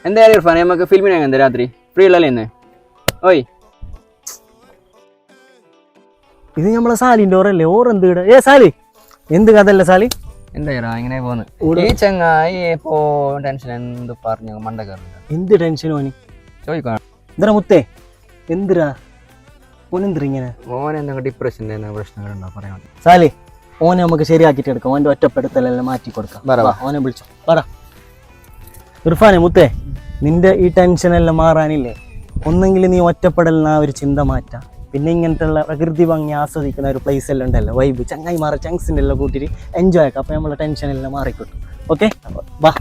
എന്തായാലും ഇർഫാൻ നമുക്ക് ഫിലിമിനെ എന്താ രാത്രി ഫ്രീ ഉള്ളല്ലേ ഇന്ന്? ഓയ് ഇത് നമ്മളെ സാലിൻ്റെ ഓറല്ലേ ഓറെന്ത് ഇട സാലി എന്ത് കഥല്ല സാലി എന്താ ഇങ്ങനെ പോന്ന് ഈ ചങ്ങായി ഇപ്പോ ടെൻഷൻ എന്ത് പറഞ്ഞു മണ്ട കയറുന്നില്ല. എന്ത് ടെൻഷനോ ഓന് ചോദിക്കണം എന്താ മുത്തേ എന്തിരാ ഓനെന്തിര ഇങ്ങനെ ഓൻ എന്തെങ്കിലും ഡിപ്രഷൻ്റെ പ്രശ്നങ്ങളുണ്ടോ പറയാൻ സാലി ഓനെ നമുക്ക് ശരിയാക്കിയിട്ട് എടുക്കാം ഓൻ്റെ ഒറ്റപ്പെടുത്തലെല്ലാം മാറ്റി കൊടുക്കാം ഓനെ വിളിച്ചോ പറ ഇർഫാനെ മുത്തേ നിന്റെ ഈ ടെൻഷനെല്ലാം മാറാനില്ലേ ഒന്നെങ്കിൽ നീ ഒറ്റപ്പെടലിന് ആ ഒരു ചിന്ത മാറ്റാം പിന്നെ ഇങ്ങനത്തെ ഉള്ള പ്രകൃതി ഭംഗി ആസ്വദിക്കുന്ന ഒരു പ്ലേസ് എല്ലാം ഉണ്ടല്ലോ വൈബ് ചങ്ങായി മാറ ചങ്സിൻ്റെ എല്ലാം കൂട്ടിയിട്ട് എൻജോയ് ആക്കാം അപ്പോൾ നമ്മളെ ടെൻഷനെല്ലാം മാറിക്കിട്ടും ഓക്കെ വാ